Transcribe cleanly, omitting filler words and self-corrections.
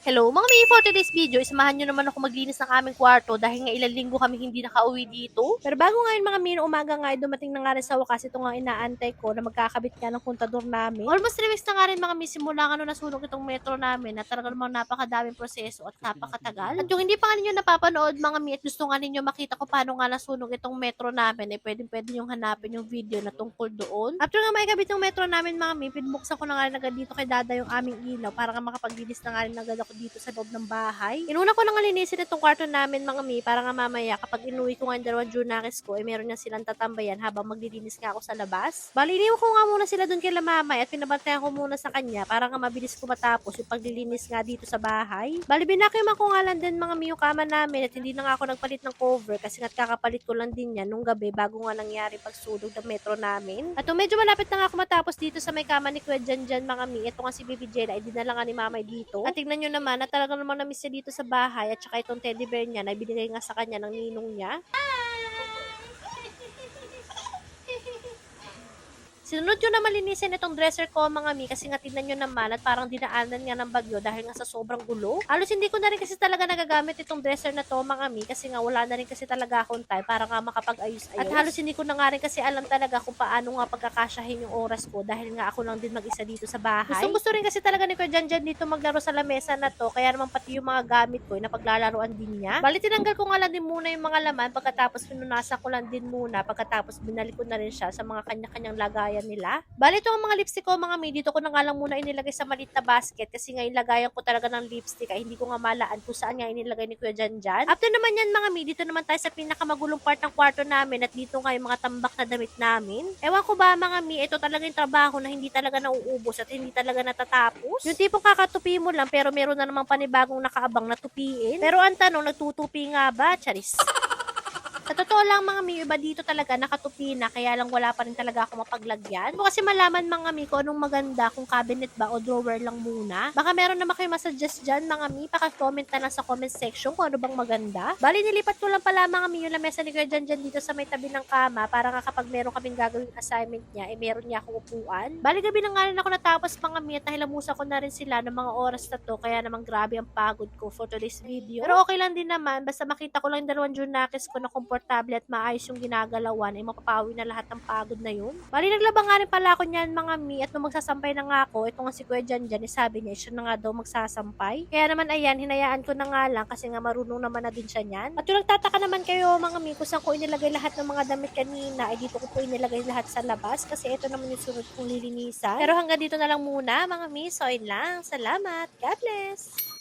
Hello mga mi, for today's video, isamahan nyo naman ako maglinis ng aming kwarto dahil nga ilang linggo kami hindi nakauwi dito. Pero bago ngayon mga mi, umaga nga dumating na nga rin sa wakas ito nga inaantay ko na magkakabit nga ng kontador namin. Almost 3 weeks na nga rin mga mi, simula nga nung nasunog itong metro namin na talaga namang napakadaming proseso at napakatagal. At yung hindi pa nga ninyo napapanood mga mi at gusto nga ninyo makita ko paano nga nasunog itong metro namin, pwede yung hanapin yung video na tungkol doon. After nga maikabit yung metro namin mga mi, pinbuksan ko na nga rin agad dito kay dada yung aming ilaw para nga makapaglinis na nga rin agad ako dito sa loob ng bahay. Inuna ko na nga linisin itong kwarto namin mga mi para nga mamaya kapag inuwi ko nga yung dalawang junakis ko, meron nga silang tatambayan habang maglilinis nga ako sa labas. Bali, iniwan ko nga muna sila dun kay mamay at pinabantayan ko muna sa kanya para nga mabilis ko matapos yung paglilinis nga dito sa bahay. Bali, binakyuman ko nga lang din mga mi yung kama namin at hindi na nga ako nagpalit ng cover kasi nga kakapalit ko lang din yan nung gabi bago nga nangyari pagsunog ng metro namin. At medyo malapit na nga ako matapos dito sa may kama ni Kuya Janjan mga mi, ito nga si Baby Jella, dinala nga ni mamay dito. At tignan nyo naman na talaga namang na-miss niya dito sa bahay at saka itong teddy bear niya na binigay nga sa kanya ng ninong niya. Sinunod ko na malinisin itong dresser ko mga mi kasi nga tignan nyo naman at parang dinaanan nga ng bagyo dahil nga sa sobrang gulo. Halos hindi ko na rin kasi talaga nagagamit itong dresser na to mga mi kasi nga wala na rin kasi talaga akong time para nga makapag-ayos-ayos. At halos hindi ko na nga rin kasi alam talaga kung paano nga pagkakasyahin yung oras ko dahil nga ako lang din mag-isa dito sa bahay. Gusto rin kasi talaga ni Kuya Janjan dito maglaro sa lamesa na to kaya naman pati yung mga gamit ko na paglalaroan din niya. Bali tinanggal ko nga lang din muna yung mga laman pagkatapos pinunasan ko lang din muna pagkatapos binalik ko na rin siya sa mga kanya-kanyang lagayan nila. Bali, ito ang mga lipstick ko mga mi, dito ko na nga lang muna inilagay sa maliit na basket kasi nga ilagayan ko talaga ng lipstick ay hindi ko nga malaan kung saan nga inilagay ni Kuya Janjan. After naman yan mga mi, dito naman tayo sa pinakamagulong part ng kwarto namin at dito nga yung mga tambak na damit namin. Ewan ko ba mga mi, ito talaga yung trabaho na hindi talaga nauubos at hindi talaga natatapos. Yung tipong kakatupi mo lang pero meron na namang panibagong nakaabang na tupiin. Pero ang tanong, nagtutupi nga ba? Charis. Sa totoo lang mga mi, iba dito talaga nakatupi na kaya lang wala pa rin talaga ako mapaglagyan. Hindi ko kasi malaman mga mi kung anong maganda, kung cabinet ba o drawer lang muna. Baka meron naman kayo masuggest dyan mga mi, paka-comment na lang sa comment section kung ano bang maganda. Bali, nilipat ko lang pala mga mi yung lamesa ni Kuya Janjan dito sa may tabi ng kama para nga kapag meron kaming gagawing assignment niya, meron niya akong upuan. Bali, gabi na nga rin ako natapos mga mi at nahilamusa ko na rin sila ng mga oras na to kaya namang grabe ang pagod ko for today's video. Pero okay lang din naman, basta makita ko lang yung dalawang junakis ko na komportable at maayos yung ginagalawan, mapapawi na lahat ng pagod na yun. Bali, naglaba nga rin pala ako niyan mga mi at nung magsasampay na nga ako, ito nga si Kuya Janjan, sabi niya, siya na nga daw magsasampay. Kaya naman ayan, hinayaan ko na nga lang kasi nga marunong naman na din siya niyan. At yung nagtataka naman kayo mga mi kung saan ko inilagay lahat ng mga damit kanina, ay dito ko po inilagay lahat sa labas kasi ito naman yung sunod kong lilinisan. Pero hanggang dito na lang muna mga mi, so yun lang. Salamat. God bless!